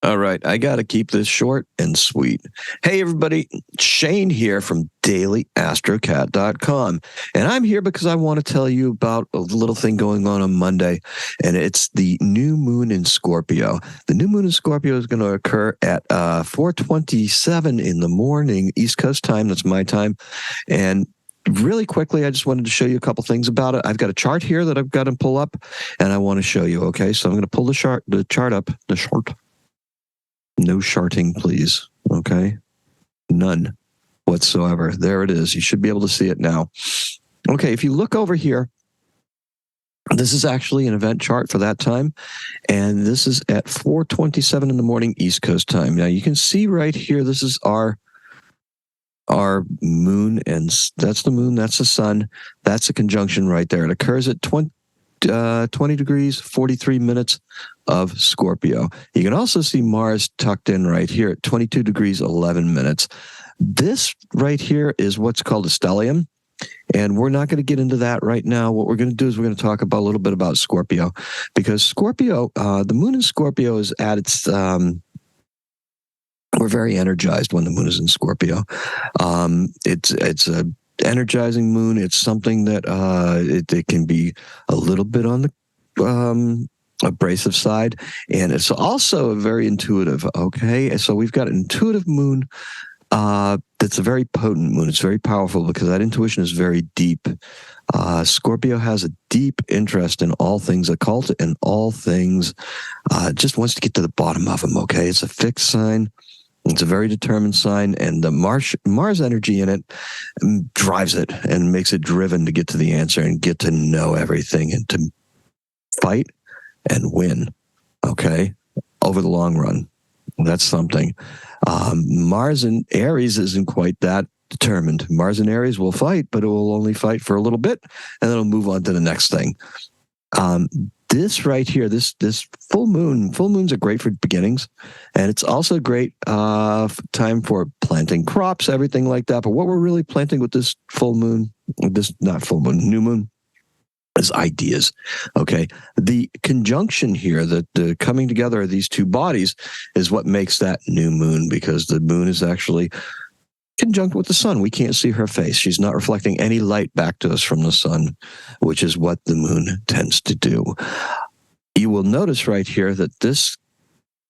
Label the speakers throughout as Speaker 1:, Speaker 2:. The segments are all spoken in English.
Speaker 1: All right, I got to keep this short and sweet. Hey, everybody, Shane here from dailyastrocat.com. And I'm here because I want to tell you about a little thing going on Monday, and it's the new moon in Scorpio. The new moon in Scorpio is going to occur at 4:27 in the morning, East Coast time. That's my time. And really quickly, I just wanted to show you a couple things about it. I've got a chart here that I've got to pull up, and I want to show you, okay? So I'm going to pull the chart up, the chart. No sharting, please. Okay? None whatsoever. There it is. You should be able to see it now. Okay, if you look over here, this is actually an event chart for that time, and this is at 4:27 in the morning East Coast time. Now, you can see right here, this is our moon, and that's the moon, that's the sun, that's a conjunction right there. It occurs at 20 degrees, 43 minutes of Scorpio. You can also see Mars tucked in right here at 22 degrees, 11 minutes. This right here is what's called a stellium, and we're not going to get into that right now. What we're going to do is we're going to talk about a little bit about Scorpio, because Scorpio, the moon in Scorpio is at its... we're very energized when the moon is in Scorpio. It's a energizing moon. It's something that it can be a little bit on the abrasive side, and it's also very intuitive. Okay, so we've got an intuitive moon that's a very potent moon. It's very powerful because that intuition is very deep. Scorpio has a deep interest in all things occult and all things, just wants to get to the bottom of them. Okay, it's a fixed sign. It's a very determined sign, and the Mars energy in it drives it and makes it driven to get to the answer and get to know everything and to fight and win, okay, over the long run. That's something. Mars in Aries isn't quite that determined. Mars in Aries will fight, but it will only fight for a little bit, and then it'll move on to the next thing. This right here, this full moons are great for beginnings, and it's also a great time for planting crops, everything like that. But what we're really planting with this new moon, is ideas. Okay, the conjunction here, the coming together of these two bodies, is what makes that new moon, because the moon is actually conjunct with the sun. We can't see her face. She's not reflecting any light back to us from the sun, which is what the moon tends to do. You will notice right here that this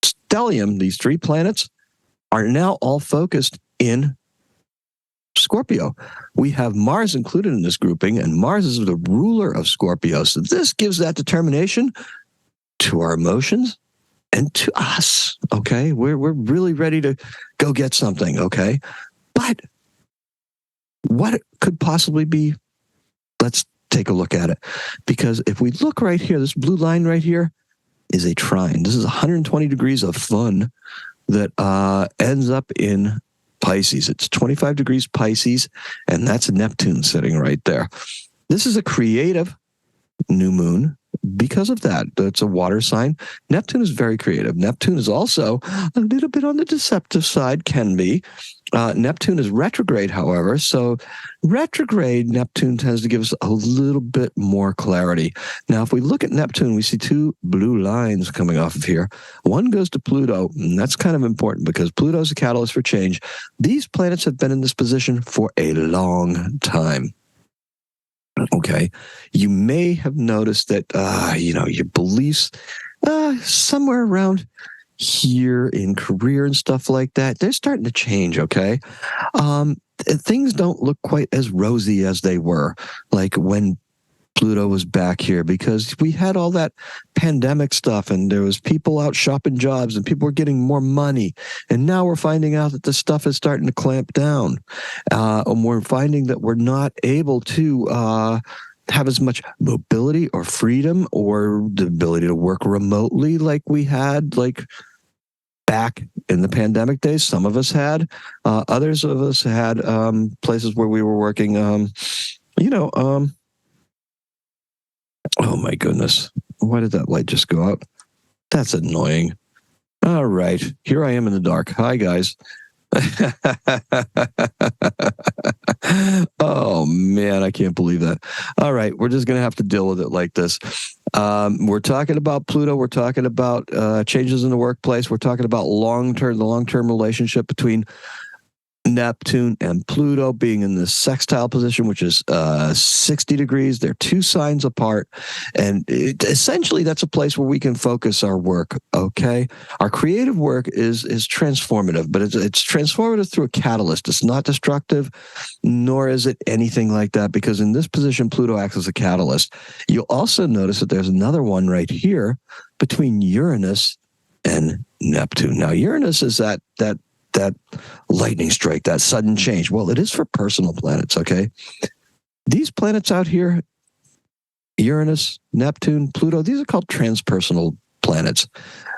Speaker 1: stellium, these three planets, are now all focused in Scorpio. We have Mars included in this grouping, and Mars is the ruler of Scorpio. So this gives that determination to our emotions and to us. Okay, we're really ready to go get something. Okay. But what could possibly be? Let's take a look at it. Because if we look right here, this blue line right here is a trine. This is 120 degrees of fun that ends up in Pisces. It's 25 degrees Pisces, and that's Neptune sitting right there. This is a creative new moon. Because of that, it's a water sign. Neptune is very creative. Neptune is also a little bit on the deceptive side, can be. Neptune is retrograde, however. So retrograde Neptune tends to give us a little bit more clarity. Now, if we look at Neptune, we see two blue lines coming off of here. One goes to Pluto, and that's kind of important because Pluto is a catalyst for change. These planets have been in this position for a long time. Okay, you may have noticed that, your beliefs somewhere around here in career and stuff like that, they're starting to change, okay? Things don't look quite as rosy as they were, like when Pluto was back here, because we had all that pandemic stuff, and there was people out shopping jobs, and people were getting more money. And now we're finding out that this stuff is starting to clamp down. And we're finding that we're not able to have as much mobility or freedom or the ability to work remotely like we had, like back in the pandemic days. Some of us had. Others of us had places where we were working, oh my goodness. Why did that light just go out? That's annoying. All right. Here I am in the dark. Hi, guys. Oh man, I can't believe that. All right, we're just going to have to deal with it like this. We're talking about Pluto. We're talking about changes in the workplace. We're talking about the long-term relationship between Neptune and Pluto being in this sextile position, which is 60 degrees. They're two signs apart. And essentially, that's a place where we can focus our work, okay? Our creative work is transformative, but it's transformative through a catalyst. It's not destructive, nor is it anything like that, because in this position, Pluto acts as a catalyst. You'll also notice that there's another one right here between Uranus and Neptune. Now, Uranus is that lightning strike, that sudden change. Well, it is for personal planets, okay? These planets out here, Uranus, Neptune, Pluto, these are called transpersonal planets.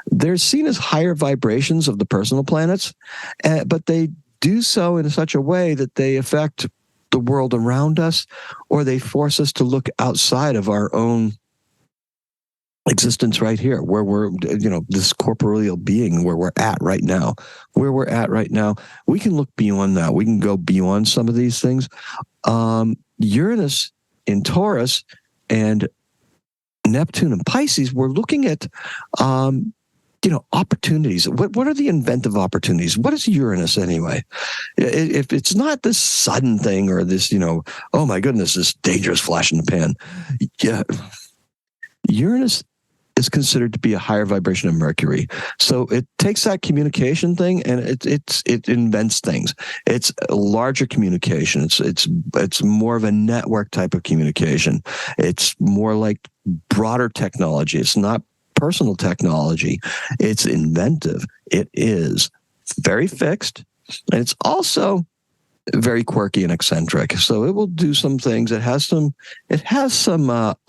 Speaker 1: They're seen as higher vibrations of the personal planets, but they do so in such a way that they affect the world around us, or they force us to look outside of our own existence right here, where we're, this corporeal being, where we're at right now. We can look beyond that. We can go beyond some of these things. Uranus in Taurus and Neptune in Pisces, we're looking at, opportunities. What are the inventive opportunities? What is Uranus anyway? If it's not this sudden thing or this, oh my goodness, this dangerous flash in the pan. Yeah. Uranus is considered to be a higher vibration of Mercury. So it takes that communication thing and it invents things. It's a larger communication. It's more of a network type of communication. It's more like broader technology. It's not personal technology. It's inventive. It is very fixed. And it's also very quirky and eccentric. So it will do some things. It has some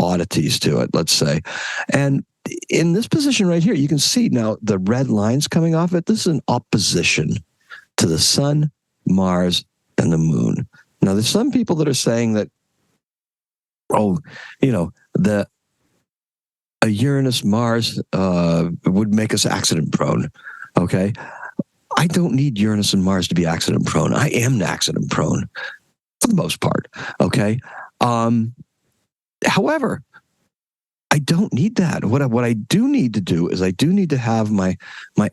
Speaker 1: oddities to it, let's say. And in this position right here, you can see now the red lines coming off it. This is an opposition to the sun, Mars, and the moon. Now, there's some people that are saying that, a Uranus Mars would make us accident prone. Okay. I don't need Uranus and Mars to be accident prone. I am accident prone for the most part. Okay. However, I don't need that. What I do need to do is I do need to have my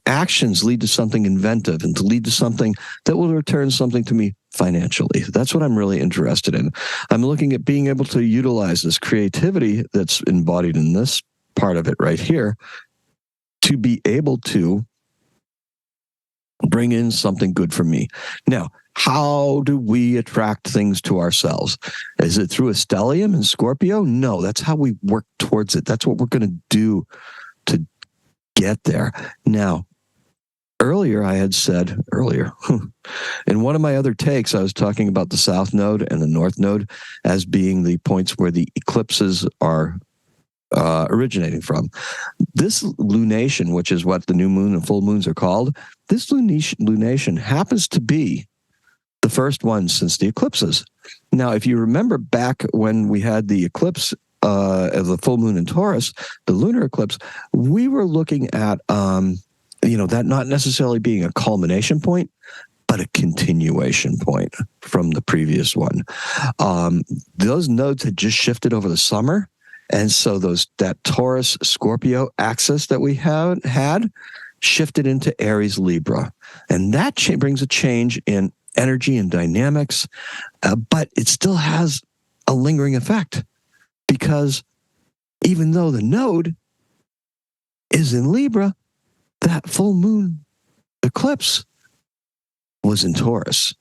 Speaker 1: actions lead to something inventive and to lead to something that will return something to me financially. That's what I'm really interested in. I'm looking at being able to utilize this creativity that's embodied in this part of it right here to be able to bring in something good for me. Now, how do we attract things to ourselves? Is it through a stellium in Scorpio? No, that's how we work towards it. That's what we're going to do to get there. Now, I had said in one of my other takes, I was talking about the South Node and the North Node as being the points where the eclipses are originating from. This lunation, which is what the new moon and full moons are called, this lunation happens to be the first one since the eclipses. Now, if you remember back when we had the eclipse of the full moon in Taurus, the lunar eclipse, we were looking at, that not necessarily being a culmination point, but a continuation point from the previous one. Those nodes had just shifted over the summer. And so that Taurus Scorpio axis that we had shifted into Aries Libra. And that brings a change in energy and dynamics, but it still has a lingering effect because even though the node is in Libra, that full moon eclipse was in Taurus.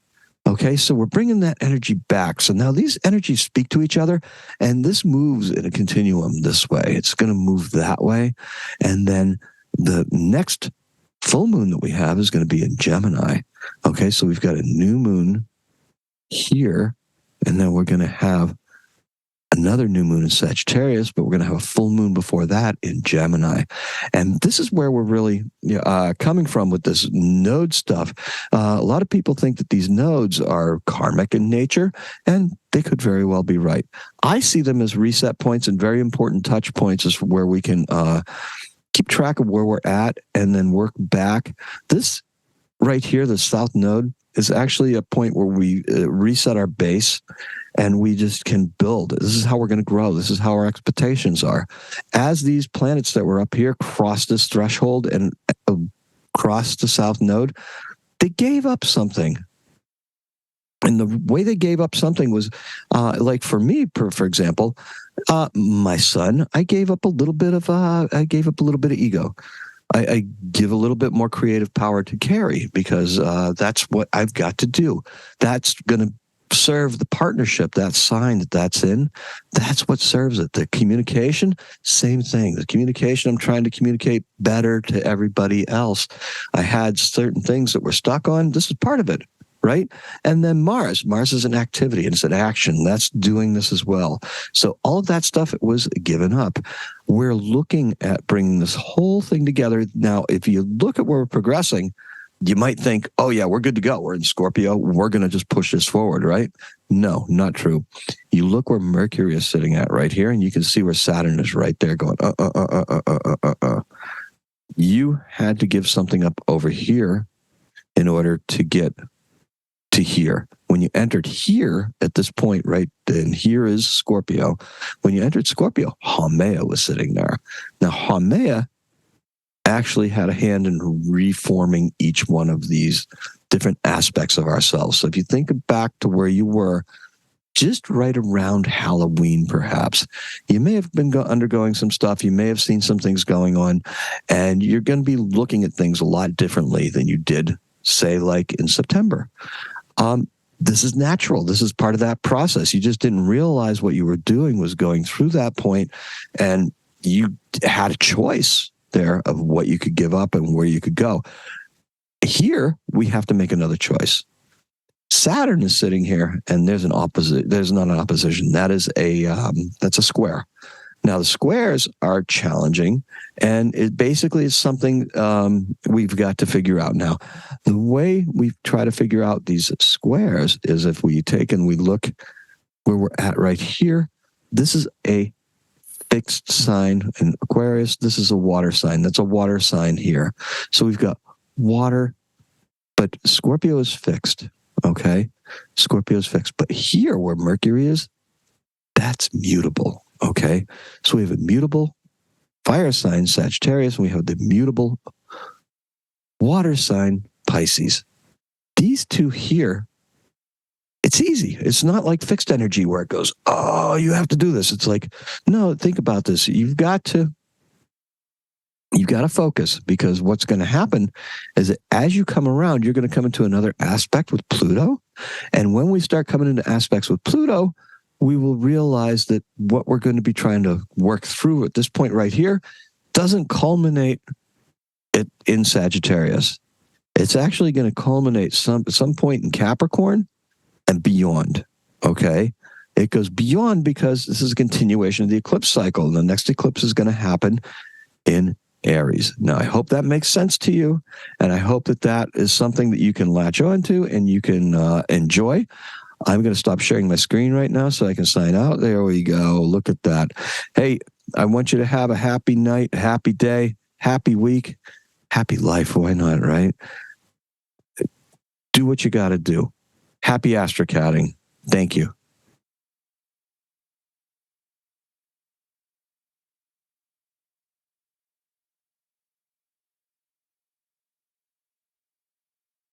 Speaker 1: Okay, so we're bringing that energy back. So now these energies speak to each other, and this moves in a continuum this way. It's going to move that way. And then the next full moon that we have is going to be in Gemini. Okay, so we've got a new moon here, and then we're going to have another new moon in Sagittarius, but we're going to have a full moon before that in Gemini. And this is where we're really coming from with this node stuff. A lot of people think that these nodes are karmic in nature, and they could very well be right. I see them as reset points and very important touch points as where we can keep track of where we're at and then work back. This right here, the south node, is actually a point where we reset our base and we just can build. This is how we're going to grow. This is how our expectations are. As these planets that were up here cross this threshold and cross the south node, they gave up something. And the way they gave up something was, like for me, for example, my son, I gave up a little bit of ego. I give a little bit more creative power to Carrie because that's what I've got to do. That's going to serve the partnership, that sign that's in. That's what serves it. The communication, same thing. The communication, I'm trying to communicate better to everybody else. I had certain things that were stuck on. This is part of it. Right? And then Mars is an activity and it's an action. That's doing this as well. So all of that stuff was given up. We're looking at bringing this whole thing together. Now, if you look at where we're progressing, you might think, oh yeah, we're good to go. We're in Scorpio. We're going to just push this forward, right? No, not true. You look where Mercury is sitting at right here, and you can see where Saturn is right there going, You had to give something up over here in order to get to here. When you entered here at this point, right, then here is Scorpio. When you entered Scorpio, Haumea was sitting there. Now, Haumea actually had a hand in reforming each one of these different aspects of ourselves. So if you think back to where you were just right around Halloween, perhaps, you may have been undergoing some stuff. You may have seen some things going on, and you're going to be looking at things a lot differently than you did, say, like in September. This is natural. This is part of that process. You just didn't realize what you were doing was going through that point, and you had a choice there of what you could give up and where you could go. Here, we have to make another choice. Saturn is sitting here, and there's an opposite. There's not an opposition. That is that's a square. Now, the squares are challenging, and it basically is something we've got to figure out. Now, the way we try to figure out these squares is if we take and we look where we're at right here. This is a fixed sign in Aquarius. This is a water sign. That's a water sign here. So we've got water, but Scorpio is fixed, okay? Scorpio is fixed. But here where Mercury is, that's mutable. Okay, so we have a mutable fire sign, Sagittarius, and we have the mutable water sign, Pisces. These two here, it's easy. It's not like fixed energy where it goes, oh, you have to do this. It's like, no, think about this. You've got to focus, because what's going to happen is that as you come around, you're going to come into another aspect with Pluto. And when we start coming into aspects with Pluto, we will realize that what we're going to be trying to work through at this point right here doesn't culminate in Sagittarius. It's actually going to culminate at some point in Capricorn and beyond, okay? It goes beyond because this is a continuation of the eclipse cycle. The next eclipse is going to happen in Aries. Now, I hope that makes sense to you, and I hope that that is something that you can latch on to and you can enjoy. I'm going to stop sharing my screen right now so I can sign out. There we go. Look at that. Hey, I want you to have a happy night, a happy day, happy week, happy life. Why not, right? Do what you got to do. Happy astrocatting. Thank you.